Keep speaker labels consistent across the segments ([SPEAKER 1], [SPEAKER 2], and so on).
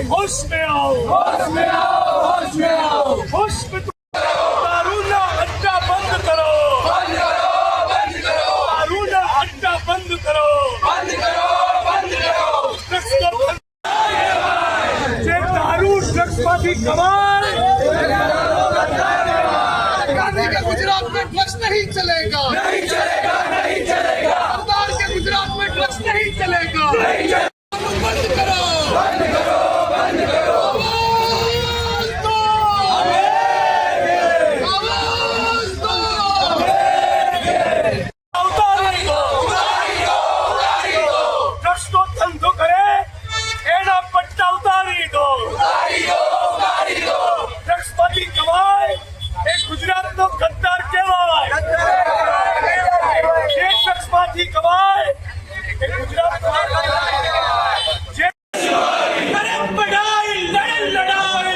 [SPEAKER 1] होश में आओ, होश में आओ, होश में आओ, होश में दारूना अड्डा बंद करो, बंद करो, बंद करो, दारूना अड्डा बंद करो, बंद करो, बंद करो, ड्रग्स का बंद जे दारू ड्रग्स माफी कमाल
[SPEAKER 2] गुजरात में ड्रग्स नहीं चलेगा,
[SPEAKER 1] नहीं चलेगा, नहीं चलेगा,
[SPEAKER 2] सरदार के गुजरात में ड्रग्स नहीं चलेगा,
[SPEAKER 1] नहीं चलेगा,
[SPEAKER 2] बंद करो,
[SPEAKER 1] बंद करो, बंद करो,
[SPEAKER 2] आवाज दो, आवाज दो,
[SPEAKER 1] उतारी दो, उतारी दो, उतारी दो, ड्रग्स को धंधो करे एना पट्टा उतारी दो, उतारी दो, उतारी दो, ड्रग्स माफी कमाए एक गुजरात નો ગદ્દાર કહેવાય, જે ड्रग्स માફી કમાય એ ગુજરાત નો ગદ્દાર કહેવાય, જે અરે પડાઈ લડે લડાઈ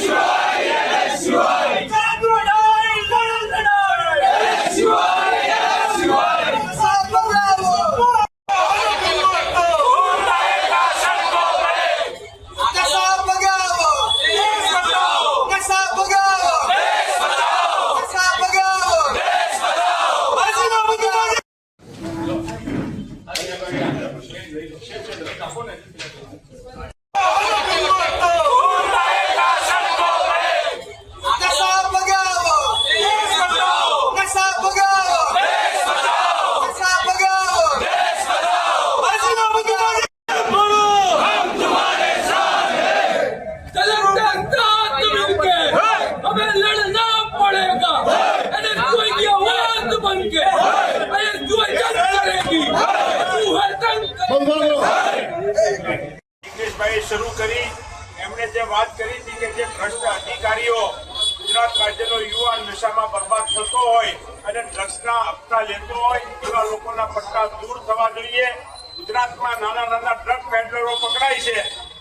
[SPEAKER 1] શિવાય શિવાય લડાઈ લડે લડાઈ શિવાય શિવાય સાથ બગાવો
[SPEAKER 2] कैसा भगाओ, कैसा भगाओ, कैसा भगाओ,
[SPEAKER 1] હસીના બગાવો
[SPEAKER 2] कैसा भगाओ, कैसा भगाओ, कैसा भगाओ,
[SPEAKER 1] હસીના બગાવો બોલો હમ તમારે સાથ હૈ मिलके हमें लड़ना पड़ेगा अरे कोई की आवाज बन के अरे कोई जंग करेगी तू है जंग
[SPEAKER 3] દિનેશભાઈ શરૂ કરી એમણે જે વાત કરી હતી કે જે ભ્રષ્ટ અધિકારીઓ ગુજરાત રાજ્યનો યુવાન નશામાં બરબાદ થતો હોય અને ડ્રગ્સના હપ્તા લેતો હોય એવા લોકોના પટ્ટા દૂર થવા જોઈએ. ગુજરાતમાં નાના નાના ડ્રગ પેડલરો પકડાય છે,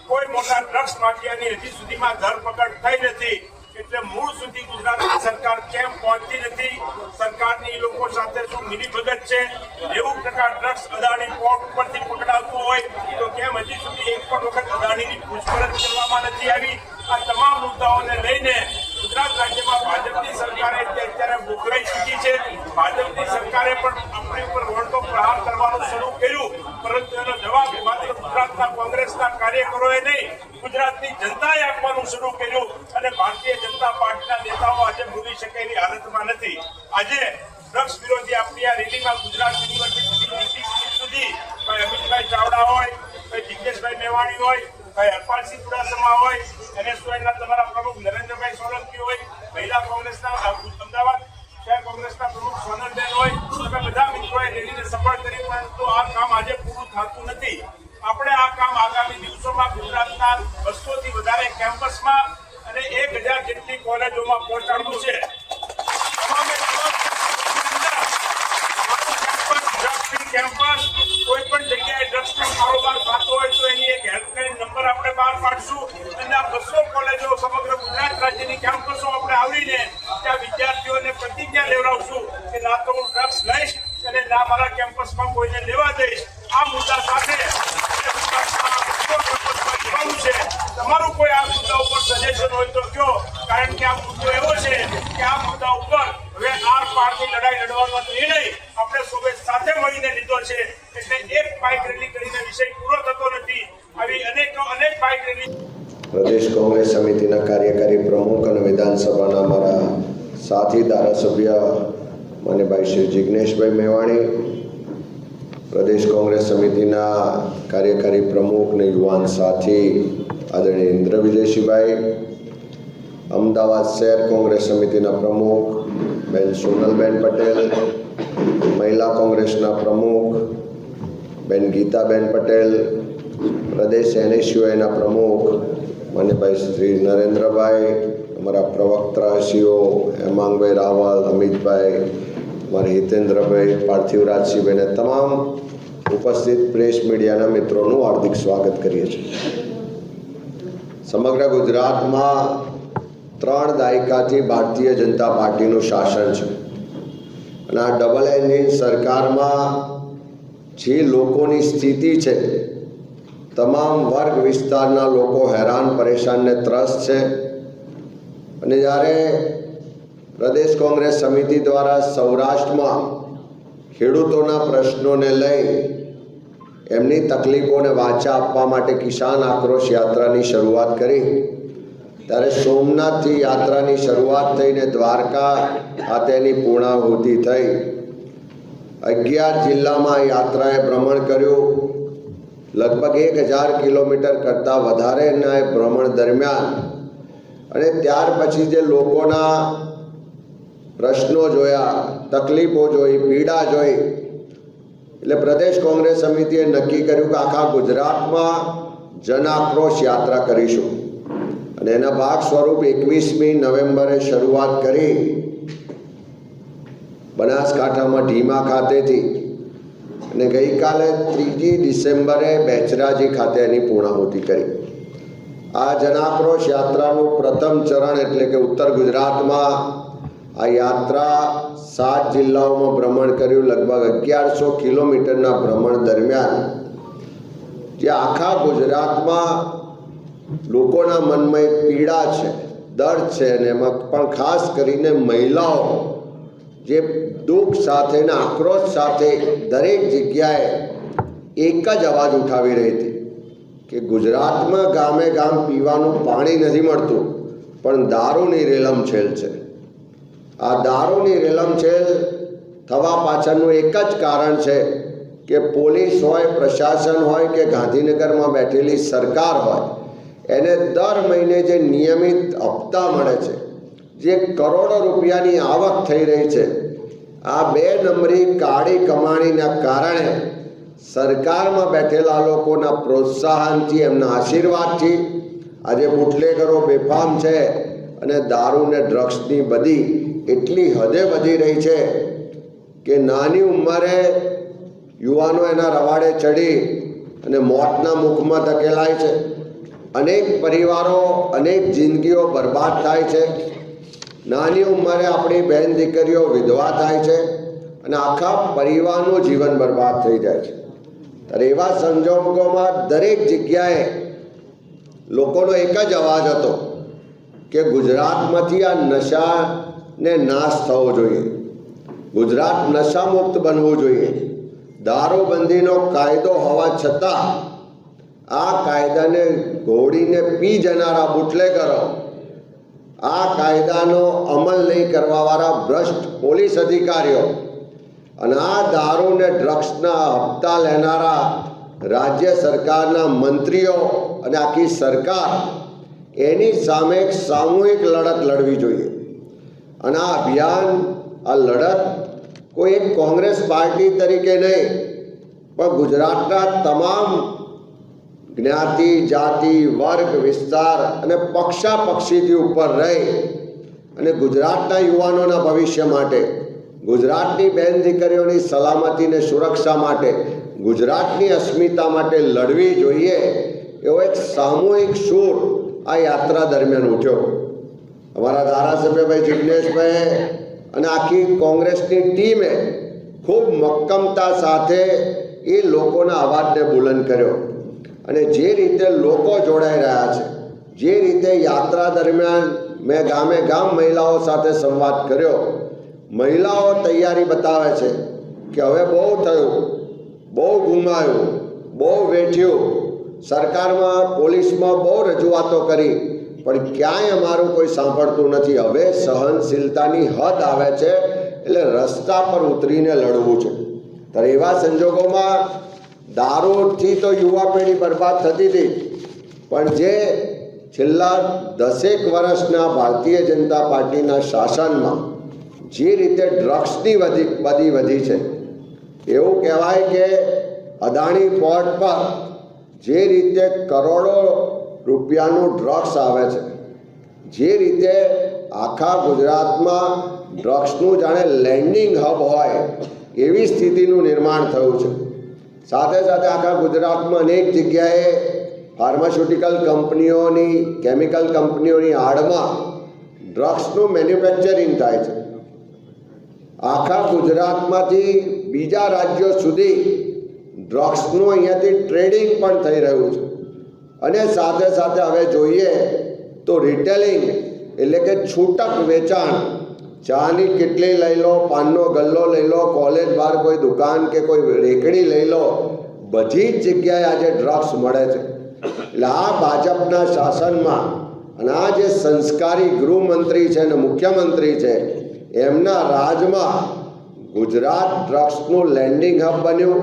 [SPEAKER 3] કોઈ મોટા ડ્રગ્સ માફિયાની હજી સુધીમાં ધરપકડ થઈ નથી. એટલે મૂળ સુધી ગુજરાતની સરકાર કેમ પહોંચતી નથી? સરકારની લોકો સાથે શું મિલીભગત છે? 90% ડ્રગ્સ અદાણી પોર્ટ ઉપરથી પકડાતું હોય તો કેમ હજી સુધી એક પણ વખત અદાણીની પૂછપરછ કરવામાં નથી આવી? આ તમામ મુદ્દાઓને લઈને ગુજરાત રાજ્યમાં ભાજપની સરકારે અત્યારે બોખરાઈ ચૂકી છે. ભાજપની સરકારે પણ આપણી ઉપર વળતો પ્રહાર કરવાનું શરૂ કર્યું, પરંતુ એનો જવાબ માત્ર ગુજરાતના કોંગ્રેસના કાર્યકરોએ નહીં, ગુજરાતની જનતાએ આપવાનું શરૂ કર્યું અને ભારતીય જનતા પાર્ટીના નેતાઓ આજે ભૂલી શકે એવી હાલતમાં નથી. આજે ડ્રગ્સ વિરોધી આપણી આ રેલીમાં ગુજરાત યુનિવર્સિટી સુધી ભાઈ અમિતભાઈ ચાવડા હોય, ભાઈ જિજ્ઞેશભાઈ મેવાણી હોય, ભાઈ હરપાલસિંહ ચુડાસમા હોય, NSYના તમારા પ્રમુખ નરેન્દ્રભાઈ સોલંકી હોય, મહિલા કોંગ્રેસના અમદાવાદ શહેર કોંગ્રેસના પ્રમુખ સોનલબેન હોય, તમે બધા મિત્રોએ રેલીને સફળ કરી, પરંતુ આ કામ આજે પૂરું થતું નથી. આપણે આ કામ આગામી દિવસોમાં ગુજરાતના 200 થી વધારે કેમ્પસમાં અને 1000 જેટલી કોલેજોમાં પહોંચાડવું છે. કેમ્પસ કોઈ પણ જગ્યાએ ડ્રગ્સનો કારોબાર થતો હોય તો એની એક હેલ્પલાઇન નંબર આપણે બહાર પાડશું અને આ 200 કોલેજો સમગ્ર ગુજરાત રાજ્યની કેમ્પસો આપણે આવરીને ત્યાં વિદ્યાર્થીઓને પ્રતિજ્ઞા લેવડાવશું કે ના તો હું ડ્રગ્સ લઈશ અને અને ના મારા કેમ્પસમાં કોઈને લેવા દઈશ. આ મુદ્દા સાથે તમારું કોઈ આ મુદ્દા ઉપર સજેશન હોય તો કયો, કારણ કે આ મુદ્દો એવો છે કે આ મુદ્દા ઉપર હવે આર પારથી લડાઈ લડવાનો નિર્ણય આપણે સૌએ સાથે મળીને લીધો છે. એટલે એક બાઇક રેલી કરીને વિષય પૂરો થતો નથી. આવી અનેક બાઇક રેલી
[SPEAKER 4] પ્રદેશ કોંગ્રેસ સમિતિના કાર્યકારી પ્રમુખ અને વિધાનસભાના અમારા સાથી ધારાસભ્ય માન્યભાઈ શ્રી જિગ્નેશભાઈ મેવાણી, પ્રદેશ કોંગ્રેસ સમિતિના કાર્યકારી પ્રમુખ અને યુવાન સાથી આદરણીય ઇન્દ્ર વિજયસિંહભાઈ, અમદાવાદ શહેર કોંગ્રેસ સમિતિના પ્રમુખ બેન સોનલબેન પટેલ, મહિલા કોંગ્રેસના પ્રમુખ બેન ગીતાબેન પટેલ, પ્રદેશ NSUIના પ્રમુખ માન્યભાઈ શ્રી નરેન્દ્રભાઈ, અમારા પ્રવક્તાશ્રીઓ હેમાંગભાઈ રાવલ, અમિતભાઈ, અમારા હિતેન્દ્રભાઈ, પાર્થિવરાજસિંહભાઈ અને તમામ ઉપસ્થિત પ્રેસ મીડિયાના મિત્રોનું હાર્દિક સ્વાગત કરીએ છીએ. સમગ્ર ગુજરાતમાં 3 દાયકાથી ભારતીય જનતા પાર્ટીનું શાસન છે અને આ ડબલ એન્જિન સરકારમાં જે લોકોની સ્થિતિ છે, તમામ વર્ગ વિસ્તારના લોકો હેરાન પરેશાન ને ત્રસ્ત છે. અને જ્યારે પ્રદેશ કોંગ્રેસ સમિતિ દ્વારા સૌરાષ્ટ્રમાં ખેડૂતોના પ્રશ્નોને લઈ એમની તકલીફોને વાચા આપવા માટે કિસાન આક્રોશ યાત્રાની શરૂઆત કરી, ત્યારે સોમનાથથી યાત્રાની શરૂઆત થઈને દ્વારકા ખાતેની પૂર્ણાહુતિ થઈ. 11 જિલ્લામાં યાત્રાએ ભ્રમણ કર્યું. લગભગ 1000 કિલોમીટર કરતાં વધારેના ભ્રમણ દરમિયાન અને ત્યાર પછી જે લોકોના પ્રશ્નો જોયા, તકલીફો જોઈ, પીડા જોઈ, એટલે પ્રદેશ કોંગ્રેસ સમિતિએ નક્કી કર્યું કે આખા ગુજરાતમાં જન આક્રોશ યાત્રા કરીશું. અને એના ભાગ સ્વરૂપ 21મી નવેમ્બરે શરૂઆત કરી બનાસકાંઠામાં ઢીમા ખાતેથી અને ગઈકાલે 3જી ડિસેમ્બરે બેચરાજી ખાતે એની પૂર્ણાહુતિ કરી. આ જનાક્રોશ યાત્રાનું પ્રથમ ચરણ એટલે કે ઉત્તર ગુજરાતમાં આ યાત્રા 7 જિલ્લાઓમાં ભ્રમણ કર્યું. લગભગ 1100 કિલોમીટરના ભ્રમણ દરમિયાન જે આખા ગુજરાતમાં લોકોના મનમાં એક પીડા છે, દર્દ છે, અને એમાં પણ ખાસ કરીને મહિલાઓ જે દુઃખ સાથે અને આક્રોશ સાથે દરેક જગ્યાએ એક જ અવાજ ઉઠાવી રહી હતી કે ગુજરાતમાં ગામે ગામ પીવાનું પાણી નથી મળતું, પણ દારૂની રેલમછેલ છે. આ દારૂની રેલમછેલ થવા પાછળનું એક જ કારણ છે કે પોલીસ હોય, પ્રશાસન હોય કે ગાંધીનગરમાં બેઠેલી સરકાર હોય, એને દર મહિને જે નિયમિત હપ્તા મળે છે, જે કરોડો રૂપિયાની આવક થઈ રહી છે, આ 2 નંબરી કાળી કમાણીના કારણે સરકારમાં બેઠેલા લોકોના પ્રોત્સાહનથી, એમના આશીર્વાદથી આજે બુટલેગરો બેફામ છે અને દારૂ ને ડ્રગ્સની બધી એટલી હદે વધી રહી છે કે નાની ઉંમરે યુવાનો એના રવાડે ચડી અને મોતના મુખમાં ધકેલાય છે. અનેક પરિવારો, અનેક જિંદગીઓ બરબાદ થાય છે. નાની ઉંમરે આપણી બહેન દીકરીઓ વિધવા થાય છે અને આખા પરિવારનું જીવન બરબાદ થઈ જાય છે. ત્યારે એવા સંજોગોમાં દરેક જગ્યાએ લોકોનો એક જ અવાજ હતો કે ગુજરાતમાંથી આ નશાને નાશ થવો જોઈએ, ગુજરાત નશામુક્ત બનવું જોઈએ. દારૂબંધીનો કાયદો હોવા છતાં આ કાયદાને ઘોડીને પી જનારા બુટલેગરો, આ કાયદાનો અમલ નહીં કરવાવાળા ભ્રષ્ટ પોલીસ અધિકારીઓ અને આ દારૂ ને ડ્રગ્સના હપ્તા લેનારા રાજ્ય સરકારના મંત્રીઓ અને આખી સરકાર, એની સામે એક સામૂહિક લડત લડવી જોઈએ. અને આ અભિયાન, આ લડત કોઈ એક કોંગ્રેસ પાર્ટી તરીકે નહીં, પણ ગુજરાતના તમામ જ્ઞાતિ, જાતિ, વર્ગ, વિસ્તાર અને પક્ષાપક્ષીથી ઉપર રહી અને ગુજરાતના યુવાનોના ભવિષ્ય માટે, ગુજરાતની બહેન દીકરીઓની સલામતીને સુરક્ષા માટે, ગુજરાતની અસ્મિતા માટે લડવી જોઈએ એવો એક સામૂહિક સૂર આ યાત્રા દરમિયાન ઉઠ્યો. અમારા ધારાસભ્ય ભાઈ જિગ્નેશભાઈ અને આખી કોંગ્રેસની ટીમે ખૂબ મક્કમતા સાથે એ લોકોના અવાજને બુલંદ કર્યો અને જે રીતે લોકો જોડાઈ રહ્યા છે, જે રીતે યાત્રા દરમિયાન મેં ગામે ગામ મહિલાઓ સાથે સંવાદ કર્યો, મહિલાઓ તૈયારી બતાવે છે કે હવે બહુ થયું, બહુ ગુમાયું, બહુ વેઠ્યું, સરકારમાં પોલીસમાં બહુ રજૂઆતો કરી પણ ક્યાંય અમારું કોઈ સાંભળતું નથી. હવે સહનશીલતાની હદ આવે છે એટલે રસ્તા પર ઉતરીને લડવું છે. ત્યારે એવા સંજોગોમાં દારૂથી તો યુવા પેઢી બરબાદ થતી હતી, પણ જે છેલ્લા 10 વર્ષના ભારતીય જનતા પાર્ટીના શાસનમાં જે રીતે ડ્રગ્સની બધી વધી છે, એવું કહેવાય કે અદાણી પોર્ટ પર જે રીતે કરોડો રૂપિયાનું ડ્રગ્સ આવે છે, જે રીતે આખા ગુજરાતમાં ડ્રગ્સનું જાણે લેન્ડિંગ હબ હોય એવી સ્થિતિનું નિર્માણ થયું છે. સાથે સાથે આખા ગુજરાતમાં અનેક જગ્યાએ ફાર્માસ્યુટિકલ કંપનીઓની, કેમિકલ કંપનીઓની આડમાં ડ્રગ્સનું મેન્યુફેક્ચરિંગ થાય છે. આખા ગુજરાતમાંથી બીજા રાજ્યો સુધી ડ્રગ્સનું અહીંયાથી ટ્રેડિંગ પણ થઈ રહ્યું છે. અને સાથે સાથે હવે જોઈએ તો રિટેલિંગ એટલે કે છૂટક વેચાણ, ચાની કેટલી લઈ લો, પાનનો ગલ્લો લઈ લો, કોલેજ બહાર કોઈ દુકાન કે કોઈ રેકડી લઈ લો, બધી જ જગ્યાએ આજે ડ્રગ્સ મળે છે. એટલે આ ભાજપના શાસનમાં અને આ જે સંસ્કારી ગૃહમંત્રી છે અને મુખ્યમંત્રી છે, એમના રાજમાં ગુજરાત ડ્રગ્સનું લેન્ડિંગ હબ બન્યું,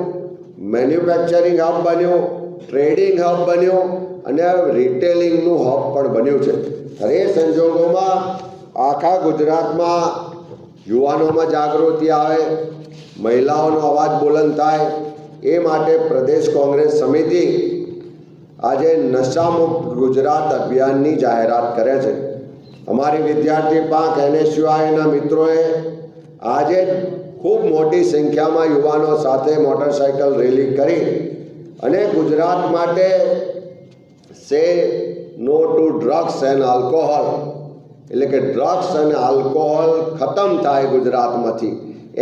[SPEAKER 4] મેન્યુફેક્ચરિંગ હબ બન્યું, ટ્રેડિંગ હબ બન્યું અને રિટેલિંગનું હબ પણ બન્યું છે. ત્યારે એ સંજોગોમાં આખા ગુજરાતમાં યુવાનોમાં જાગૃતિ આવે, મહિલાઓનો અવાજ બુલંદ થાય, એ માટે પ્રદેશ કોંગ્રેસ સમિતિ આજે નશામુક્ત ગુજરાત અભિયાનની જાહેરાત કરે છે. અમારી વિદ્યાર્થી પાંખ NSUIના મિત્રોએ આજે ખૂબ મોટી સંખ્યામાં યુવાનો સાથે મોટરસાઇકલ રેલી કરી અને ગુજરાત માટે સે no to drugs and alcohol, એટલે કે ડ્રગ્સ અને આલ્કોહોલ ખતમ થાય ગુજરાતમાંથી,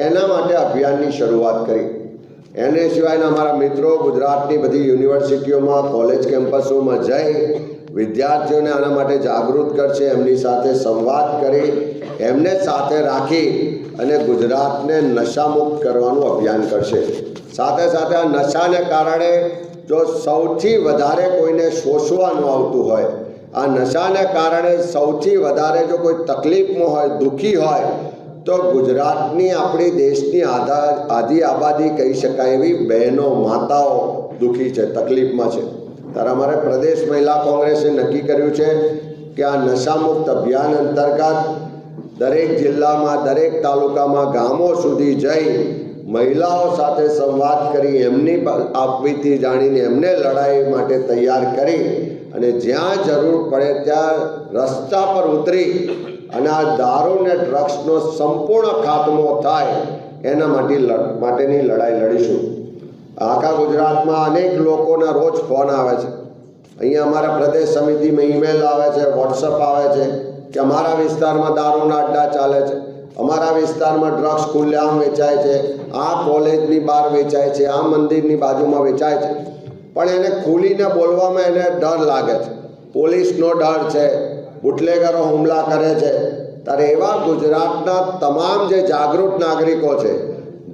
[SPEAKER 4] એના માટે અભિયાનની શરૂઆત કરી. NSUIના અમારા મિત્રો ગુજરાતની બધી યુનિવર્સિટીઓમાં, કોલેજ કેમ્પસોમાં જઈ વિદ્યાર્થીઓને આના માટે જાગૃત કરશે, એમની સાથે સંવાદ કરી, એમને સાથે રાખી અને ગુજરાતને નશામુક્ત કરવાનું અભિયાન કરશે. સાથે સાથે આ નશાને કારણે જો સૌથી વધારે કોઈને શોષવાનું આવતું હોય, આ નશાને કારણે સૌથી વધારે જો કોઈ તકલીફમાં હોય, દુઃખી હોય, તો ગુજરાતની, આપણી દેશની આધી આબાદી કહી શકાય એવી બહેનો, માતાઓ દુઃખી છે, તકલીફમાં છે. ત્યારે અમારે પ્રદેશ મહિલા કોંગ્રેસે નક્કી કર્યું છે કે આ નશામુક્ત અભિયાન અંતર્ગત દરેક જિલ્લામાં, દરેક તાલુકામાં, ગામો સુધી જઈ મહિલાઓ સાથે સંવાદ કરી, એમની આપવીતી જાણીને એમને લડાઈ માટે તૈયાર કરી અને જ્યાં જરૂર પડે ત્યાં રસ્તા પર ઉતરી અને આ દારૂ ને ડ્રગ્સનો સંપૂર્ણ ખાત્મો થાય એના માટેની લડાઈ લડીશું. આખા ગુજરાતમાં અનેક લોકોના રોજ ફોન આવે છે, અહીંયા અમારા પ્રદેશ સમિતિમાં ઈમેલ આવે છે, વોટ્સઅપ આવે છે કે અમારા વિસ્તારમાં દારૂના અડ્ડા ચાલે છે, અમારા વિસ્તારમાં ડ્રગ્સ ખુલ્લેઆમ વેચાય છે, આ કોલેજની બહાર વેચાય છે, આ મંદિરની બાજુમાં વેચાય છે. પણ એને ખુલીને બોલવામાં એને ડર લાગે છે, પોલીસનો ડર છે, બુટલેગરો હુમલા કરે છે. ત્યારે એવા ગુજરાતના તમામ જે જાગૃત નાગરિકો છે,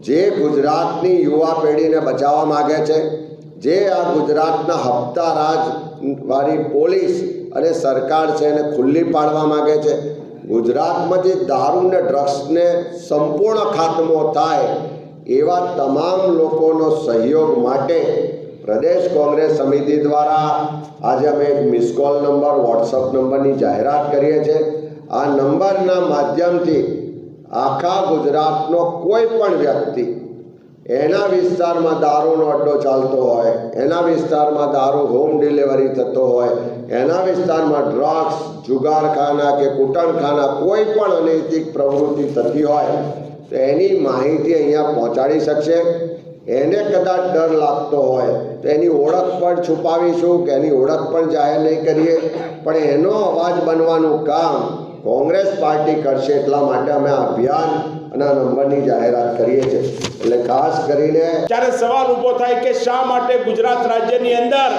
[SPEAKER 4] જે ગુજરાતની યુવા પેઢીને બચાવવા માગે છે, જે આ ગુજરાતના હપ્તા રાજવાળી પોલીસ અને સરકાર છે એને ખુલ્લી પાડવા માગે છે, ગુજરાતમાંથી દારૂ ને ડ્રગ્સને સંપૂર્ણ ખાત્મો થાય, એવા તમામ લોકોનો સહયોગ માટે પ્રદેશ કોંગ્રેસ સમિતિ દ્વારા આજે અમે એક મિસ કોલ નંબર, વોટ્સઅપ નંબરની જાહેરાત કરીએ છીએ. આ નંબરના માધ્યમથી આખા ગુજરાતનો કોઈ પણ વ્યક્તિ, એના વિસ્તારમાં દારૂનો અડ્ડો ચાલતો હોય, એના વિસ્તારમાં દારૂ હોમ ડિલિવરી થતો હોય, એના વિસ્તારમાં ડ્રગ્સ, જુગારખાના કે કૂટણખાના કોઈ પણ અનૈતિક પ્રવૃત્તિ થતી હોય તો એની માહિતી અહીંયા પહોંચાડી શકશે. એને કદાચ ડર લાગતો હોય તો એની ઓળખ પણ છુપાવીશું કે એની ઓળખ પણ જાહેર નહીં કરીએ, પણ એનો અવાજ બનવાનું કામ કોંગ્રેસ પાર્ટી કરશે. એટલા માટે અમે આ અભિયાન અને આ નંબરની જાહેરાત કરીએ છીએ. એટલે ખાસ કરીને
[SPEAKER 3] ત્યારે સવાલ ઊભો થાય કે શા માટે ગુજરાત રાજ્યની અંદર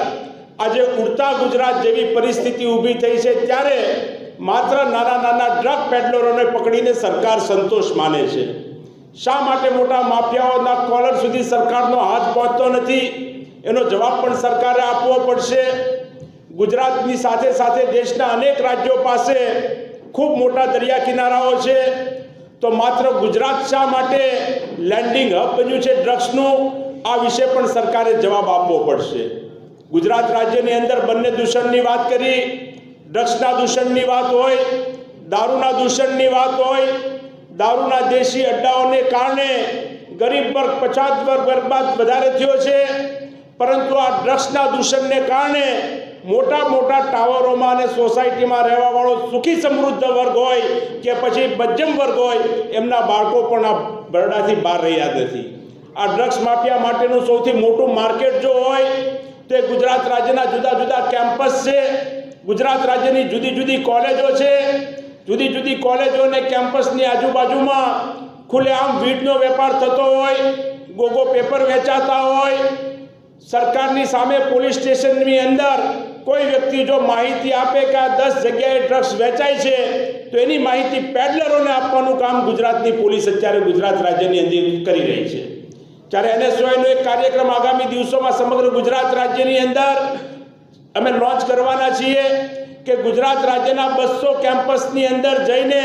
[SPEAKER 3] આજે ઉડતા ગુજરાત જેવી પરિસ્થિતિ ઊભી થઈ છે, ત્યારે માત્ર નાના નાના ડ્રગ પેડલરોને પકડીને સરકાર સંતોષ માને છે. શા માટે મોટા માફિયાઓના કોલર સુધી સરકારનો હાથ પહોંચતો નથી, એનો જવાબ પણ સરકારે આપવો પડશે. ગુજરાતની સાથે સાથે દેશના અનેક રાજ્યો પાસે ખૂબ મોટા દરિયા કિનારાઓ છે, તો માત્ર ગુજરાત શા માટે લેન્ડિંગ હબ બન્યું છે ડ્રગ્સનું, આ વિશે પણ સરકારે જવાબ આપવો પડશે. ગુજરાત રાજ્યની અંદર બંને દૂષણની વાત કરી, ડ્રગ્સના દૂષણની વાત હોય, દારૂના દૂષણની વાત હોય. દારૂના દેશી અડ્ડાઓને કારણે ગરીબ વર્ગ, પછાત વર્ગ બરબાદ વધારે થયો છે, પરંતુ આ ડ્રગ્સના દૂષણને કારણે મોટા મોટા ટાવરોમાં અને સોસાયટીમાં રહેવાવાળો સુખી સમૃદ્ધ વર્ગ હોય કે પછી મધ્યમ વર્ગ હોય, એમના બાળકો પણ આ બરડાથી બહાર રહ્યા નથી. આ ડ્રગ્સ માફિયા માટેનું સૌથી મોટું માર્કેટ જો હોય તે ગુજરાત રાજ્યના જુદા જુદા કેમ્પસ છે, ગુજરાત રાજ્યની જુદી જુદી કોલેજો છે. જુદી જુદી કોલેજો અને કેમ્પસની આજુબાજુમાં ખુલ્લેઆમ વીડનો વેપાર થતો હોય, ગોગો પેપર વેચાતા હોય. સરકારની સામે પોલીસ સ્ટેશનની અંદર કોઈ વ્યક્તિ જો માહિતી આપે કે આ 10 જગ્યાએ ડ્રગ્સ વેચાય છે, તો એની માહિતી પેડલરોને આપવાનું કામ ગુજરાતની પોલીસ અત્યારે ગુજરાત રાજ્યની અંદર કરી રહી છે. ત્યારે NSOIનો એક કાર્યક્રમ આગામી દિવસોમાં સમગ્ર ગુજરાત રાજ્યની અંદર અમે લોન્ચ કરવાના છીએ કે ગુજરાત રાજ્યના 200 કેમ્પસની અંદર જઈને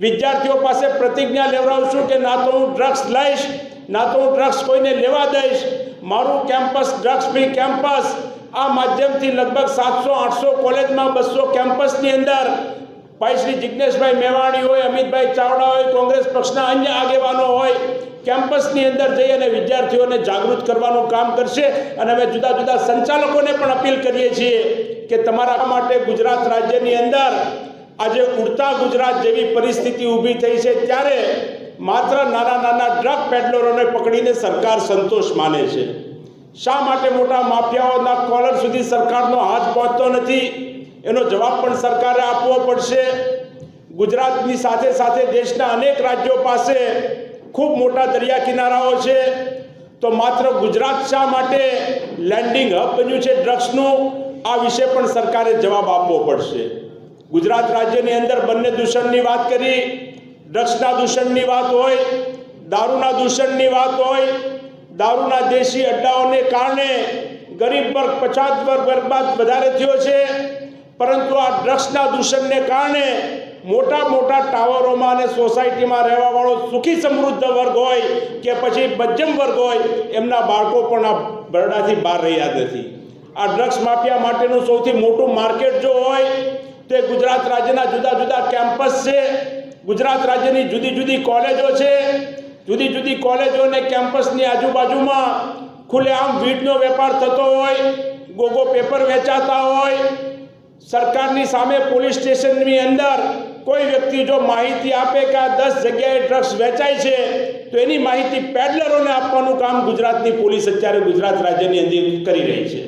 [SPEAKER 3] વિદ્યાર્થીઓ પાસે પ્રતિજ્ઞા લેવડાવશું કે ના તો હું ડ્રગ્સ લઈશ, ના તો હું ડ્રગ્સ કોઈને લેવા દઈશ. મારું કેમ્પસ ડ્રગ્સ ફ્રી કેમ્પસ. આ માધ્યમથી લગભગ 700-800 કોલેજમાં 200 કેમ્પસની અંદર ભાઈ શ્રી જિજ્ઞેશભાઈ મેવાણી હોય, અમિતભાઈ ચાવડા હોય, કોંગ્રેસ પક્ષના અન્ય આગેવાનો હોય, કેમ્પસની અંદર જઈ અને વિદ્યાર્થીઓને જાગૃત કરવાનું કામ કરશે. અને અમે જુદા જુદા સંચાલકોને પણ અપીલ કરીએ છીએ કે તમારા માટે ગુજરાત રાજ્યની અંદર આજે ઉડતા ગુજરાત જેવી પરિસ્થિતિ ઊભી થઈ છે, ત્યારે માત્ર નાના નાના ડ્રગ પેડલરોને પકડીને સરકાર સંતોષ માને છે. શા માટે મોટા માફિયાઓના કોલર સુધી સરકારનો હાથ પહોંચતો નથી, એનો જવાબ પણ સરકારે આપવો પડશે. ગુજરાતની સાથે સાથે દેશના અનેક રાજ્યો પાસે ખૂબ મોટા દરિયા કિનારાઓ છે, તો માત્ર ગુજરાત શા માટે લેન્ડિંગ હબ બન્યું છે ડ્રગ્સનું, આ વિશે પણ સરકારે જવાબ આપવો પડશે. ગુજરાત રાજ્યની અંદર બંને દૂષણની વાત કરી, ડ્રગ્સના દૂષણની વાત હોય, દારૂના દૂષણની વાત હોય. દારૂના દેશી અડ્ડાઓને કારણે ગરીબ વર્ગ, પછાત વર્ગ બરબાદ વધારે થયો છે, પરંતુ આ ડ્રગ્સના દૂષણને કારણે મોટા મોટા ટાવરોમાં અને સોસાયટીમાં રહેવાવાળો સુખી સમૃદ્ધ વર્ગ હોય કે પછી મધ્યમ વર્ગ હોય, એમના બાળકો પણ આ બરડાથી બહાર રહ્યા નથી. આ ડ્રગ્સ માફિયા માટેનું સૌથી મોટું માર્કેટ જો હોય તે ગુજરાત રાજ્યના જુદા જુદા કેમ્પસ છે, ગુજરાત રાજ્યની જુદી જુદી કોલેજો છે. જુદી જુદી કોલેજો અને કેમ્પસની આજુબાજુમાં ખુલ્લેઆમ વીડનો વેપાર થતો હોય, ગોગો પેપર વેચાતા હોય. સરકારની સામે પોલીસ સ્ટેશનની અંદર કોઈ વ્યક્તિ જો માહિતી આપે કે આ 10 જગ્યાએ ડ્રગ્સ વેચાય છે, તો એની માહિતી પેડલરોને આપવાનું કામ ગુજરાતની પોલીસ અત્યારે ગુજરાત રાજ્યની અંદર કરી રહી છે.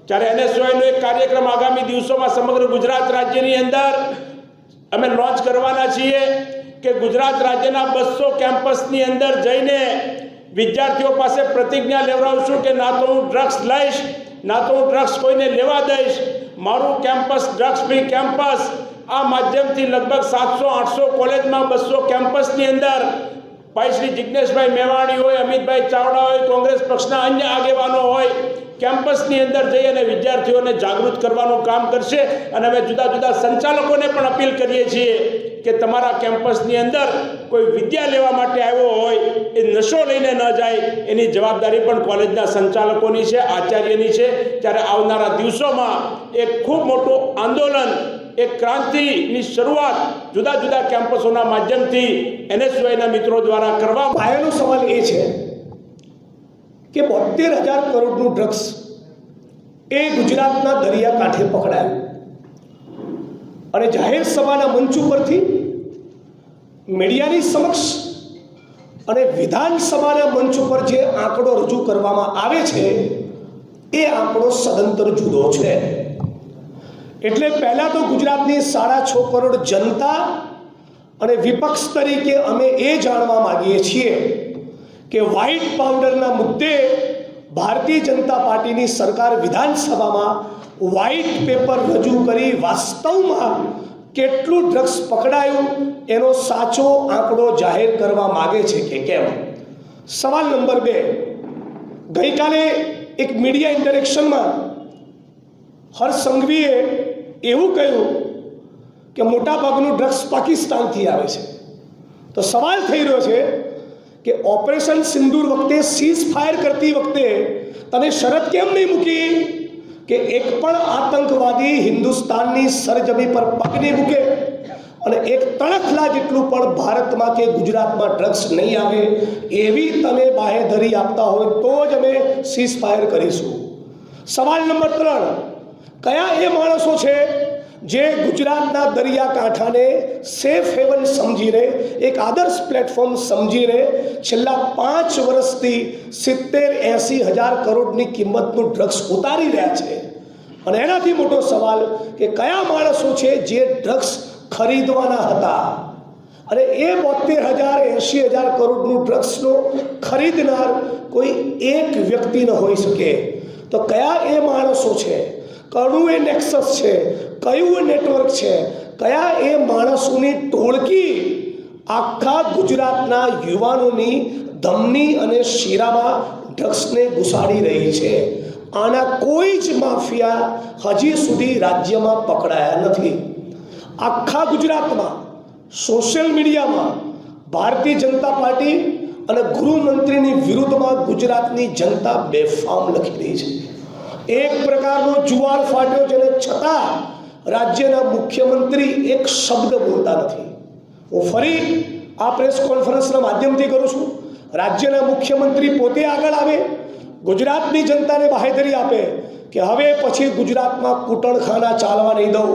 [SPEAKER 3] ત્યારે NSOIનો એક કાર્યક્રમ આગામી દિવસોમાં સમગ્ર ગુજરાત રાજ્યની અંદર અમે લોન્ચ કરવાના છીએ કે ગુજરાત રાજ્યના 200 કેમ્પસની અંદર જઈને વિદ્યાર્થીઓ પાસે પ્રતિજ્ઞા લેવડાવશું કે ના તો હું ડ્રગ્સ લઈશ, ના તો હું ડ્રગ્સ કોઈને લેવા દઈશ. મારું કેમ્પસ ડ્રગ્સ ફ્રી કેમ્પસ. આ માધ્યમથી લગભગ 700-800 કોલેજમાં 200 કેમ્પસની અંદર ભાઈ શ્રી જિજ્ઞેશભાઈ મેવાણી હોય, અમિતભાઈ ચાવડા હોય, કોંગ્રેસ પક્ષના અન્ય આગેવાનો હોય, કેમ્પસની અંદર જઈ અને વિદ્યાર્થીઓને જાગૃત કરવાનું કામ કરશે. અને અમે જુદા જુદા સંચાલકોને પણ અપીલ કરીએ છીએ કે તમારા કેમ્પસની અંદર કોઈ વિદ્યા લેવા માટે આવ્યો હોય એ નશો લઈને ન જાય, એની જવાબદારી પણ કોલેજના સંચાલકોની છે, આચાર્યની છે. ત્યારે આવનારા દિવસોમાં એક ખૂબ મોટું આંદોલન, એક ક્રાંતિની શરૂઆત જુદા જુદા કેમ્પસોના માધ્યમથી NSOIના મિત્રો દ્વારા કરવા.
[SPEAKER 5] પાયાનો સવાલ એ છે કે 72,000 કરોડનું ડ્રગ્સ એ ગુજરાતના દરિયાકાંઠે પકડાયું, અને જાહેર સભાના મંચ ઉપરથી મીડિયાની સમક્ષ અને વિધાનસભાના મંચ ઉપર જે આંકડો રજૂ કરવામાં આવે છે એ આંકડો સદંતર જુદો છે. એટલે પહેલાં તો ગુજરાતની 6.5 કરોડ જનતા અને વિપક્ષ તરીકે અમે એ જાણવા માગીએ છીએ કે વ્હાઇટ પાવડરના મુદ્દે ભારતીય જનતા પાર્ટીની સરકાર વિધાનસભામાં વ્હાઇટ પેપર રજૂ કરી વાસ્તવમાં કેટલું ડ્રગ્સ પકડાયું એનો સાચો આંકડો જાહેર કરવા માગે છે કે કેમ. સવાલ નંબર 2, ગઈકાલે એક મીડિયા ઇન્ટરેક્શનમાં હર્ષ સંઘવીએ એવું કહ્યું કે મોટાભાગનું ડ્રગ્સ પાકિસ્તાનથી આવે છે. તો સવાલ થઈ રહ્યો છે કે ઓપરેશન સિંદૂર વખતે સીઝ ફાયર કરતી વખતે તમે શરત કેમ નહીં મૂકી કે એક પણ આતંકવાદી હિન્દુસ્તાનની સરજમી પર પગ નહીં મૂકે અને એક તણખલા જેટલું પણ ભારતમાં કે ગુજરાતમાં ડ્રગ્સ નહીં આવે, એવી તમે બાહેધરી આપતા હોય તો જ અમે સીઝ ફાયર કરીશું. સવાલ નંબર 3, કયા એ માણસો છે જે ગુજરાતના દરિયાકાંઠાને સેફ હેવન સમજીને, એક આદર્શ પ્લેટફોર્મ સમજીને છેલ્લા 5 વર્ષથી 70-80 હજાર કરોડની કિંમતનું ડ્રગ્સ ઉતારી રહ્યા છે? અને એનાથી મોટો સવાલ કે કયા માણસો છે જે ડ્રગ્સ ખરીદવાના હતા અને એ 72,000-80,000 કરોડનું ડ્રગ્સનો ખરીદનાર કોઈ એક વ્યક્તિ ન હોઈ શકે? તો કયા એ માણસો છે? કયું એ નેક્સસ છે? કયું નેટવર્ક છે? કયા એ માણસોની ટોળકી આખા ગુજરાતના યુવાનોની ધમની અને શીરામાં ડ્રગ્સને ઘુસાડી રહી છે? આના કોઈ જ માફિયા હજી સુધી રાજ્યમાં પકડાયા નથી. આખા ગુજરાતમાં સોશિયલ મીડિયામાં ભારતીય જનતા પાર્ટી અને ગૃહમંત્રીની વિરુદ્ધમાં ગુજરાતની જનતા બેફામ લખી રહી છે. એક પ્રકારનો જુવાળ ફાટ્યો જેને છતાં રાજ્યના મુખ્યમંત્રી એક શબ્દ બોલતા નથી. હું ફરી આ પ્રેસ કોન્ફરન્સના માધ્યમથી કરું છું, રાજ્યના મુખ્યમંત્રી પોતે આગળ આવે, ગુજરાતની જનતાને બાહેધરી આપે કે હવે પછી ગુજરાતમાં કૂટણખાના ચાલવા નહીં દઉં,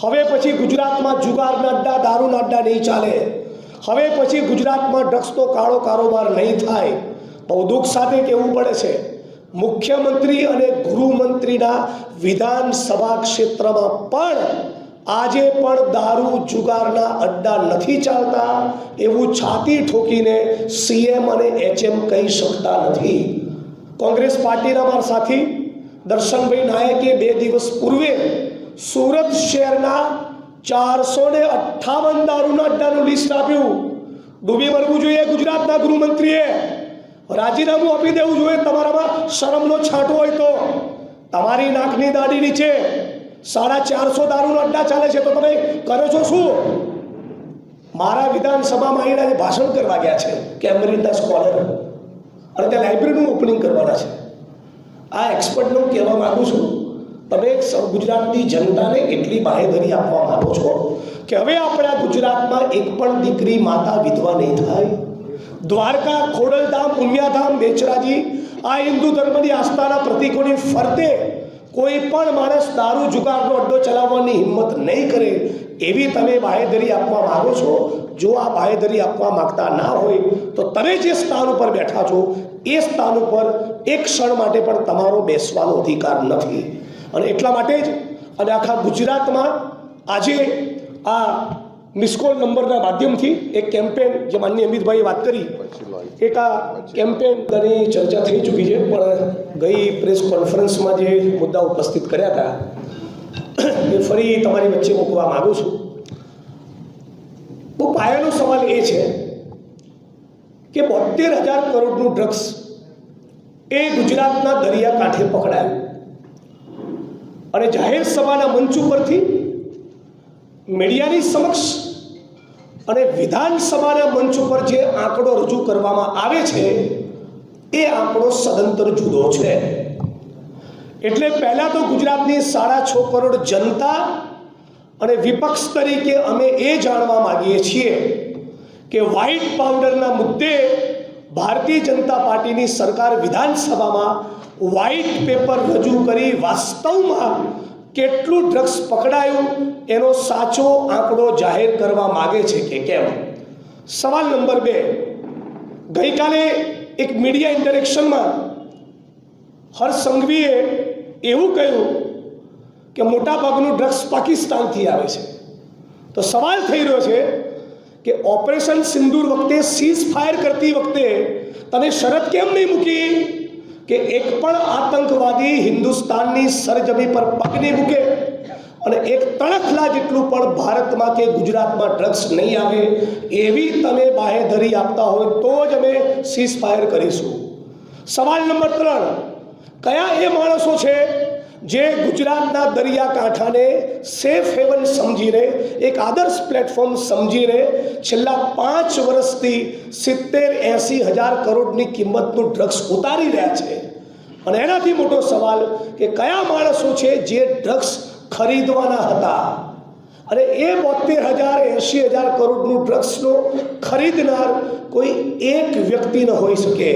[SPEAKER 5] હવે પછી ગુજરાતમાં જુગારના અડ્ડા, દારૂના અડ્ડા નહીં ચાલે, હવે પછી ગુજરાતમાં ડ્રગ્સનો કાળો કારોબાર નહીં થાય. બહુ દુઃખ સાથે કહેવું પડે છે, મુખ્યમંત્રી અને ગૃહમંત્રીના વિધાનસભા ક્ષેત્રમાં પણ આજે પણ દારૂ જુગારના અડ્ડા નથી ચાલતા એવું છાતી ઠોકીને સીએમ અને એચએમ કહી શકતા નથી. કોંગ્રેસ પાર્ટીના મારા સાથી દર્શનભાઈ નાયકે 2 દિવસ પૂર્વે સુરત શહેરના 458 દારૂના અડ્ડાનું લિસ્ટ આપ્યું. ડૂબી મરવું જોઈએ ગુજરાતના ગૃહમંત્રીએ, રાજીનામું આપી દેવું જોઈએ. તમારામાં શરમનો છાંટો હોય તો તમારી નાકની દાઢી નીચે 450 દારૂના અડ્ડા ચાલે છે તો તમે કરો છો શું? મારા વિધાનસભામાં આવીને ભાષણ કરવા ગયા છે કેમ્બ્રિજના સ્કોલર, અને ત્યાં લાઇબ્રેરીનું ઓપનિંગ કરવાના છે. આ એક્સપર્ટને હું કહેવા માગું છું, તમે ગુજરાતની જનતાને એટલી બાહેધરી આપવા માંગો છો કે હવે આપણા ગુજરાતમાં એક પણ દીકરી માતા વિધવા નહીં થાય. દ્વારકા, ખોડલધામ, ઉમિયાધામ, બેચરાજી આ હિન્દુ ધર્મની આસ્થાના પ્રતીકોની ફરતે કોઈ પણ માણસ દારૂ જુગારનો અડ્ડો ચલાવવાની હિંમત નહીં કરે, એવી તમે બાહેધરી આપવા માંગો છો. જો આ બાહેધરી આપવા માંગતા ના હોય તો તમે જે સ્થાન ઉપર બેઠા છો એ સ્થાન ઉપર એક ક્ષણ માટે પણ તમારો બેસવાનો અધિકાર નથી. અને એટલા માટે જ અને આખા ગુજરાતમાં આજે આ મિસકોલ નંબરના માધ્યમથી એક કેમ્પેન, જે માનનીય અમિતભાઈએ વાત કરી, એક આ કેમ્પેન ઘણી ચર્ચા થઈ ચૂકી છે, પણ ગઈ પ્રેસ કોન્ફરન્સમાં જે મુદ્દા ઉપસ્થિત કર્યા હતા એ ફરી તમારી વચ્ચે મૂકવા માગું છું. બહુ પાયાનો સવાલ એ છે કે 72,000 કરોડનું ડ્રગ્સ એ ગુજરાતના દરિયાકાંઠે પકડાયું અને જાહેર સભાના મંચ ઉપરથી મીડિયાની સમક્ષ અને વિધાનસભાના મંચ ઉપર જે આંકડો રજૂ કરવામાં આવે છે એ આંકડો સદંતર જુદો છે. એટલે પહેલાં તો ગુજરાતની 6.5 કરોડ જનતા અને વિપક્ષ તરીકે અમે એ જાણવા માગીએ છીએ કે વ્હાઇટ પાવડરના મુદ્દે ભારતીય જનતા પાર્ટીની સરકાર વિધાનસભામાં વ્હાઇટ પેપર રજૂ કરી વાસ્તવમાં કેટલું ડ્રગ્સ પકડાયું એનો સાચો આંકડો જાહેર કરવા માગે છે કે કેમ. સવાલ નંબર 2, ગઈકાલે એક મીડિયા ઇન્ટરેક્શનમાં હર્ષ સંઘવીએ એવું કહ્યું કે મોટાભાગનું ડ્રગ્સ પાકિસ્તાનથી આવે છે. તો સવાલ થઈ રહ્યો છે કે ઓપરેશન સિંદૂર વખતે સીઝ ફાયર કરતી વખતે તમે શરત કેમ નહીં મૂકી કે એક પણ આતંકવાદી હિન્દુસ્તાનની સરજમી પર પગ નહીં મૂકે અને એક તણખલા જેટલું પણ ભારતમાં કે ગુજરાતમાં ડ્રગ્સ નહીં આવે, એવી તમે બાહેધરી આપતા હોય તો જ અમે સીઝ ફાયર કરીશું. સવાલ નંબર 3, કયા એ માણસો છે જે ગુજરાતના દરિયાકાંઠાને સેફ હેવન સમજીને, એક આદર્શ પ્લેટફોર્મ સમજીને છેલ્લા 5 વર્ષથી 70-80 હજાર કરોડની કિંમતનું ડ્રગ્સ ઉતારી રહ્યા છે? અને એનાથી મોટો સવાલ કે કયા માણસો છે જે ડ્રગ્સ ખરીદવાના હતા અને એ 72,000-80,000 કરોડનું ડ્રગ્સનો ખરીદનાર કોઈ એક વ્યક્તિ ન હોઈ શકે?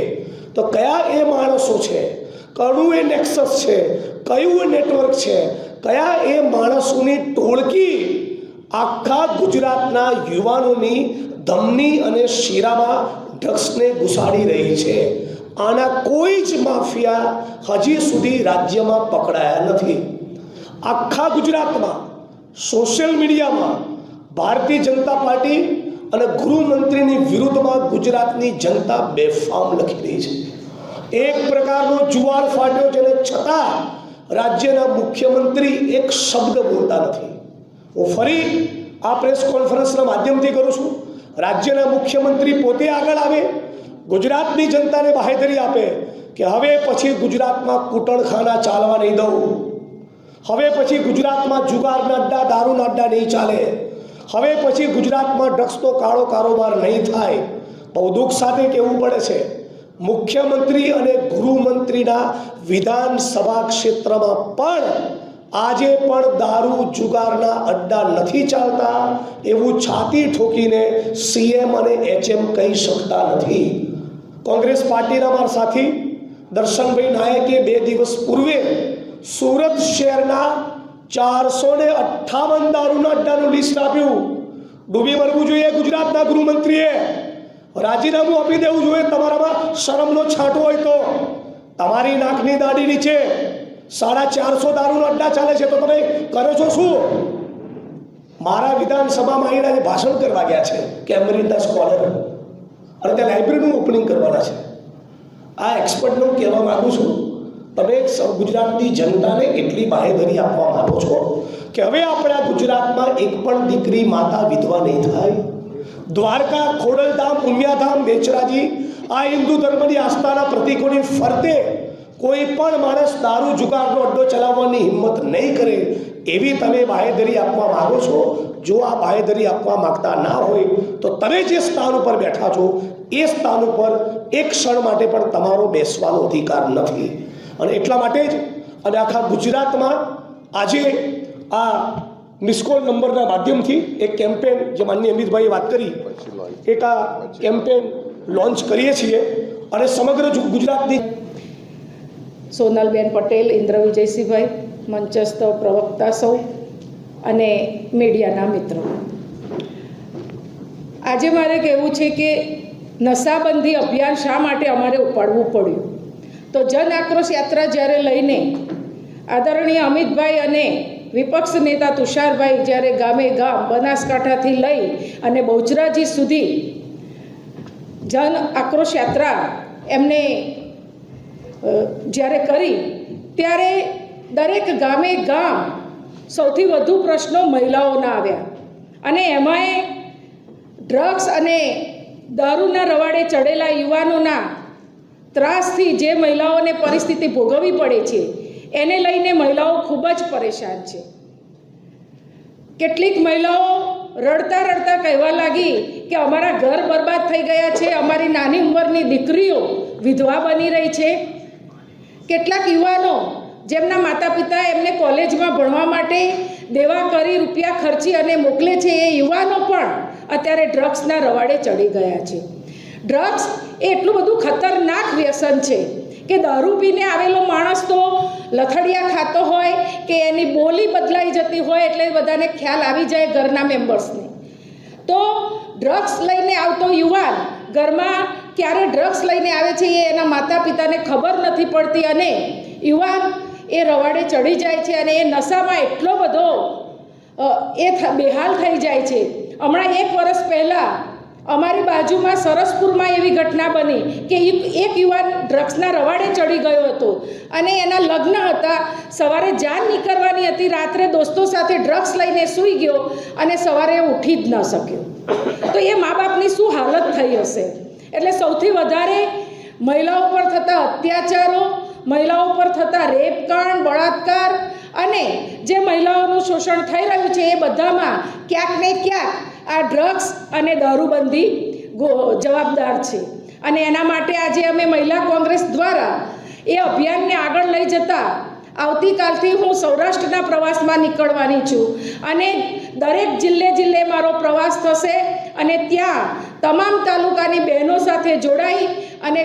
[SPEAKER 5] તો કયા એ માણસો છે, કયું એ નેક્સસ છે, કયું એ નેટવર્ક છે, કયા એ માણસોની ટોળકી આખા ગુજરાતના યુવાનોની ધમની અને શીરામાં ડ્રગ્સને ઘુસાડી રહી છે? આના કોઈ જ માફિયા હજી સુધી રાજ્યમાં પકડાયા નથી. આખા ગુજરાતમાં સોશિયલ મીડિયામાં ભારતીય જનતા પાર્ટી અને ગૃહમંત્રીની વિરુદ્ધમાં ગુજરાતની જનતા બેફામ લખી રહી છે. એક પ્રકારનો જુવાળ ફાટ્યો છે, છતાં રાજ્યના મુખ્યમંત્રી એક શબ્દ બોલતા નથી. હું ફરી આ પ્રેસ કોન્ફરન્સના માધ્યમથી કરું છું, રાજ્યના મુખ્યમંત્રી પોતે આગળ આવે, ગુજરાતની જનતાને બાહેધરી આપે કે હવે પછી ગુજરાતમાં કૂટણખાના ચાલવા નહીં દઉં, હવે પછી ગુજરાતમાં જુગારના અડ્ડા, દારૂના અડ્ડા નહીં ચાલે, હવે પછી ગુજરાતમાં ડ્રગ્સનો કાળો કારોબાર નહીં થાય. બહુ દુઃખ સાથે કહેવું પડે છે, મુખ્યમંત્રી અને ગૃહમંત્રીના વિધાનસભા ક્ષેત્રમાં પણ આજે પણ દારૂ જુગારના અડ્ડા નથી ચાલતા એવું છાતી ઠોકીને સીએમ અને એચએમ કહી શકતા નથી. કોંગ્રેસ પાર્ટીના મારા સાથી દર્શનભાઈ નાયકે 2 દિવસ પૂર્વે સુરત શહેરના 458 દારૂના અડ્ડાનું લિસ્ટ આપ્યું. ડૂબી મરવું જોઈએ ગુજરાતના ગૃહમંત્રીએ, રાજીનામું આપી દેવું જોઈએ. તમારામાં શરમનો છાંટો હોય તો તમારી નાકની દાઢી નીચે 450 દારૂના અડ્ડા ચાલે છે, તો તમે કરો છો શું? મારા વિધાનસભામાં આવીને આજે ભાષણ કરવા ગયા છે કેમ્બ્રિજના સ્કોલર, અને ત્યાં લાઇબ્રેરીનું ઓપનિંગ કરવાના છે. આ એક્સપર્ટને હું કહેવા માગું છું, તમે ગુજરાતની જનતાને એટલી બાહેધરી આપવા માંગો છો કે હવે આપણા ગુજરાતમાં એક પણ દીકરી માતા વિધવા નહીં થાય. દ્વારકા, ખોડલધામ, ઉમિયાધામ, બેચરાજી, આ હિન્દુ ધર્મની આસ્થાના પ્રતીકોની ફરતે કોઈ પણ માણસ દારૂ જુગારનો અડ્ડો ચલાવવાની હિંમત નહીં કરે, એવી તમે બાહેધરી આપવા માંગો છો. જો આ બાહેધરી આપવા માંગતા ના હોય તો તમે જે સ્થાન ઉપર બેઠા છો એ સ્થાન ઉપર એક ક્ષણ માટે પણ તમારો બેસવાનો અધિકાર નથી. અને એટલા માટે જ અને આખા ગુજરાતમાં આજે આ મિસકોલ નંબરના માધ્યમથી એક કેમ્પેન, જે માનનીય અમિતભાઈએ વાત કરી, એક આ કેમ્પેન લોન્ચ કરીએ છીએ અને સમગ્ર ગુજરાતની
[SPEAKER 6] સોનલબેન પટેલ, ઇન્દ્ર વિજયસિંહભાઈ, મંચસ્થ પ્રવક્તા સૌ અને મીડિયાના મિત્રો, આજે મારે કહેવું છે કે નશાબંધી અભિયાન શા માટે અમારે ઉપાડવું પડ્યું? તો જન આક્રોશ યાત્રા જ્યારે લઈને આદરણીય અમિતભાઈ અને વિપક્ષ નેતા તુષારભાઈ જ્યારે ગામે ગામ બનાસકાંઠાથી લઈ અને બહુચરાજી સુધી જન આક્રોશ યાત્રા એમને જ્યારે કરી, ત્યારે દરેક ગામે ગામ સૌથી વધુ પ્રશ્નો મહિલાઓના આવ્યા અને એમાંય ડ્રગ્સ અને દારૂના રવાડે ચડેલા યુવાનોના ત્રાસથી જે મહિલાઓને પરિસ્થિતિ ભોગવવી પડે છે એને લઈને મહિલાઓ ખૂબ જ પરેશાન છે. કેટલીક મહિલાઓ રડતા રડતા કહેવા લાગી કે અમારા ઘર બરબાદ થઈ ગયા છે, અમારી નાની ઉંમરની દીકરીઓ વિધવા બની રહી છે. કેટલાક યુવાનો જેમના માતા પિતા એમને કોલેજમાં ભણવા માટે દેવા કરી રૂપિયા ખર્ચી અને મોકલે છે, એ યુવાનો પણ અત્યારે ડ્રગ્સના રવાડે ચડી ગયા છે. ડ્રગ્સ એ એટલું બધું ખતરનાક વ્યસન છે કે દારૂ પીને આવેલો માણસ તો લથડિયા ખાતો હોય કે એની બોલી બદલાઈ જતી હોય એટલે બધાને ખ્યાલ આવી જાય ઘરના મેમ્બર્સને. તો ડ્રગ્સ લઈને આવતો યુવાન ઘરમાં ક્યારે ડ્રગ્સ લઈને આવે છે એ એના માતા પિતાને ખબર નથી પડતી અને યુવાન એ રવાડે ચડી જાય છે અને એ નશામાં એટલો બધો બેહાલ થઈ જાય છે હમણાં 1 વર્ષ પહેલાં અમારી બાજુમાં સરસપુરમાં એવી ઘટના બની કે એક યુવાન ડ્રગ્સના રવાડે ચડી ગયો હતો અને એના લગ્ન હતા. સવારે જાન નીકળવાની હતી, રાત્રે દોસ્તો સાથે ડ્રગ્સ લઈને સૂઈ ગયો અને સવારે ઉઠી જ ન શક્યો. તો એ મા બાપની શું હાલત થઈ હશે. એટલે સૌથી વધારે મહિલાઓ પર થતા અત્યાચારો, મહિલાઓ પર થતા રેપકાંડ, બળાત્કાર અને જે મહિલાઓનું શોષણ થઈ રહ્યું છે એ બધામાં ક્યાંક ને ક્યાંક આ ડ્રગ્સ અને દારૂબંધી જવાબદાર છે. અને એના માટે આજે અમે મહિલા કોંગ્રેસ દ્વારા એ અભિયાનને આગળ લઈ જતા આવતીકાલથી હું સૌરાષ્ટ્રના પ્રવાસમાં નીકળવાની છું અને દરેક જિલ્લે મારો પ્રવાસ થશે અને ત્યાં તમામ તાલુકાની બહેનો સાથે જોડાઈ અને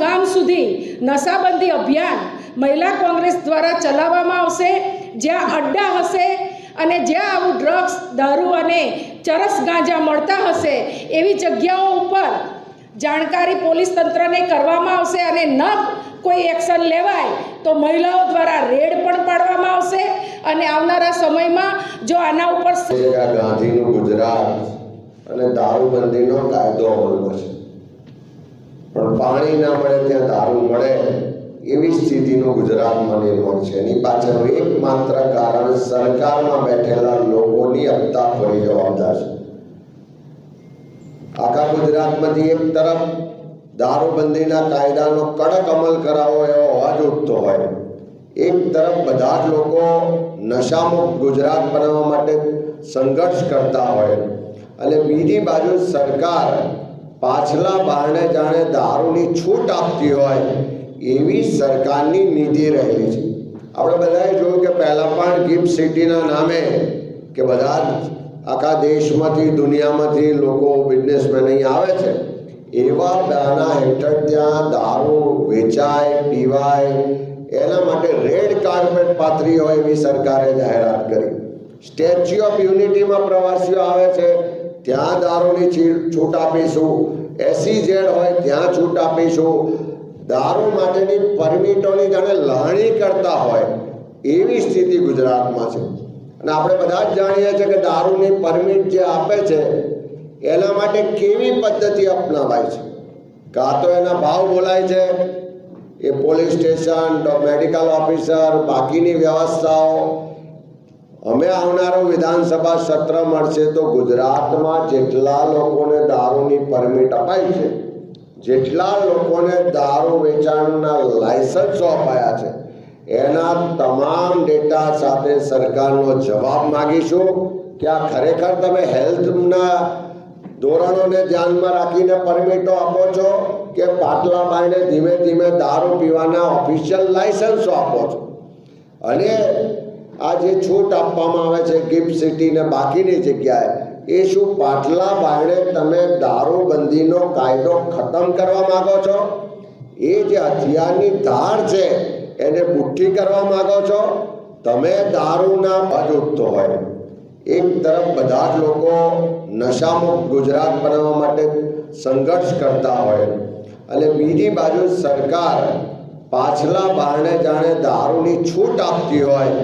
[SPEAKER 6] ગામ સુધી નશાબંધી અભિયાન મહિલા કોંગ્રેસ દ્વારા ચલાવવામાં આવશે. જ્યાં અડ્ડા હશે અને જ્યાં આવું ડ્રગ્સ, દારૂ અને ચરસ ગાંજા મળતા હશે એવી જગ્યાઓ ઉપર જાણકારી પોલીસ તંત્રને કરવામાં આવશે અને ન કોઈ એક્શન લેવાય તો મહિલાઓ દ્વારા રેડ પણ પાડવામાં આવશે. અને આવનારા સમયમાં જો આના ઉપર
[SPEAKER 4] ગાંધીનું ગુજરાત અને દારૂબંધીનો કાયદો અમલમાં છે, પણ પાણી ના મળે ત્યાં દારૂ મળે એવી સ્થિતિનું ગુજરાતમાં નિર્માણ છે. એની પાછળનું એકમાત્ર કારણ સરકારમાં બેઠેલા લોકોની હપ્તાખોરી જવાબદાર છે. આખા ગુજરાતમાંથી એક તરફ દારૂબંધીના કાયદાનો કડક અમલ કરાવો એવો અવાજ ઉઠતો હોય, એક તરફ બધા જ લોકો નશામુક્ત ગુજરાત બનાવવા માટે સંઘર્ષ કરતા હોય અને બીજી બાજુ સરકાર પાછલા બારણે જાણે દારૂની છૂટ આપતી હોય એવી સરકારની નીતિ રહેલી છે. આપણે બધાએ જોયું કે પહેલાં પણ ગિફ્ટ સિટીના નામે કે બધા આખા દેશમાંથી, દુનિયામાંથી લોકો બિઝનેસમેન અહીં આવે છે, એવા બહાના હેઠળ ત્યાં દારૂ વેચાય, પીવાય, એના માટે રેડ કાર્પેટ પાથરી હોય એવી સરકારે જાહેરાત કરી. સ્ટેચ્યુ ઓફ યુનિટીમાં પ્રવાસીઓ આવે છે ત્યાં દારૂની છૂટ આપીશું, SEZ હોય ત્યાં છૂટ આપીશું. દારૂ માટેની પરમિટોની જાણે લણણી કરતા હોય એવી સ્થિતિ ગુજરાતમાં છે. અને આપણે બધા જ જાણીએ છીએ કે દારૂની પરમિટ જે આપે છે એના માટે કેવી પદ્ધતિ અપનાવાય છે. કાં તો એના ભાવ બોલાય છે, એ પોલીસ સ્ટેશન, મેડિકલ ઓફિસર, બાકીની વ્યવસ્થાઓ. અમે આવનારું વિધાનસભા સત્ર મળશે તો ગુજરાતમાં જેટલા લોકોને દારૂની પરમિટ અપાઈ છે, જેટલા લોકોને દારૂ વેચાણના લાયસન્સો અપાયા છે, એના તમામ ડેટા સાથે સરકારનો જવાબ માગીશું કે આ ખરેખર તમે હેલ્થના ધોરણોને ધ્યાનમાં રાખીને પરમિટો આપો છો કે પાટલા બાઈને ધીમે દારૂ પીવાના ઓફિશિયલ લાયસન્સો આપો છો. અને આ જે છૂટ આપવામાં આવે છે ગિફ્ટ સિટી ને બાકીની જગ્યાએ, એ શું પાટલા બારણે તમે દારૂબંધીનો કાયદો ખતમ કરવા માંગો છો? એ જે હથિયારની ધાર છે એને મુઠ્ઠી કરવા માંગો છો? તમે દારૂના બાજ ઉઠતો હોય, એક તરફ બધા જ લોકો નશામુક્ત ગુજરાત બનાવવા માટે સંઘર્ષ કરતા હોય અને બીજી બાજુ સરકાર પાછલા બારણે જાણે દારૂની છૂટ આપતી હોય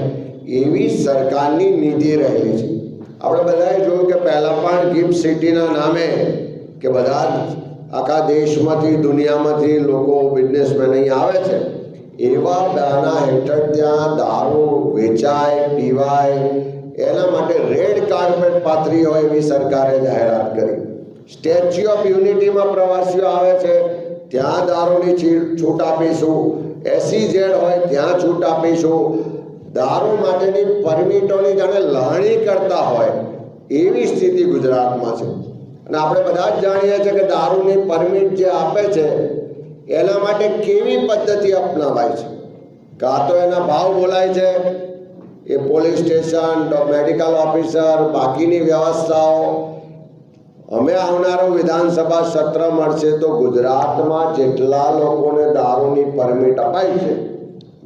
[SPEAKER 4] એવી સરકારની નીતિ રહેલી છે. આપણે બધાએ જોયું કે પહેલાં પણ ગિફ્ટ સિટીના નામે કે બધા આખા દેશમાંથી, દુનિયામાંથી લોકો બિઝનેસમેન અહીં આવે છે, એવા બહાના હેઠળ ત્યાં દારૂ વેચાય, પીવાય, એના માટે રેડ કાર્પેટ પાથરી હોય એવી સરકારે જાહેરાત કરી. સ્ટેચ્યુ ઓફ યુનિટીમાં પ્રવાસીઓ આવે છે ત્યાં દારૂની છૂટ આપીશું, SEZ હોય ત્યાં છૂટ આપીશું. દારૂ માટેની પરમિટોની જાણે લણણી કરતા હોય એવી સ્થિતિ ગુજરાતમાં છે. અને આપણે બધા જ જાણીએ છીએ કે દારૂની પરમિટ જે આપે છે એના માટે કેવી પદ્ધતિ અપનાવાય છે. કાં તો એના ભાવ બોલાય છે, એ પોલીસ સ્ટેશન, મેડિકલ ઓફિસર, બાકીની વ્યવસ્થાઓ. અમે આવનારું વિધાનસભા સત્ર મળશે તો ગુજરાતમાં જેટલા લોકોને દારૂની પરમિટ અપાઈ છે,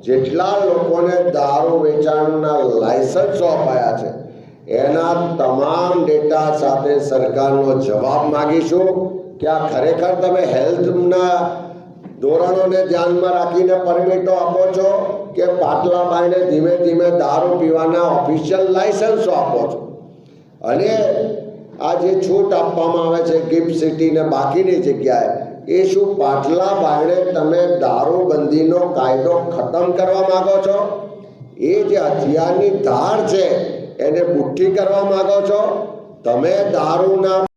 [SPEAKER 4] જેટલા લોકોને દારૂ વેચાણના લાયસન્સો અપાયા છે, એના તમામ ડેટા સાથે સરકારનો જવાબ માગીશું કે આ ખરેખર તમે હેલ્થના ધોરણોને ધ્યાનમાં રાખીને પરમિટો આપો છો કે પાટલા બાઈને ધીમે દારૂ પીવાના ઓફિશિયલ લાયસન્સો આપો છો. અને આ જે છૂટ આપવામાં આવે છે ગિફ્ટ સિટી ને બાકીની જગ્યાએ, એ શું પાટલા બાયણે તમે દારૂબંધીનો કાયદો ખતમ કરવા માંગો છો? એ જે હથિયારની ધાર છે એને મુઠ્ઠી કરવા માંગો છો? તમે દારૂના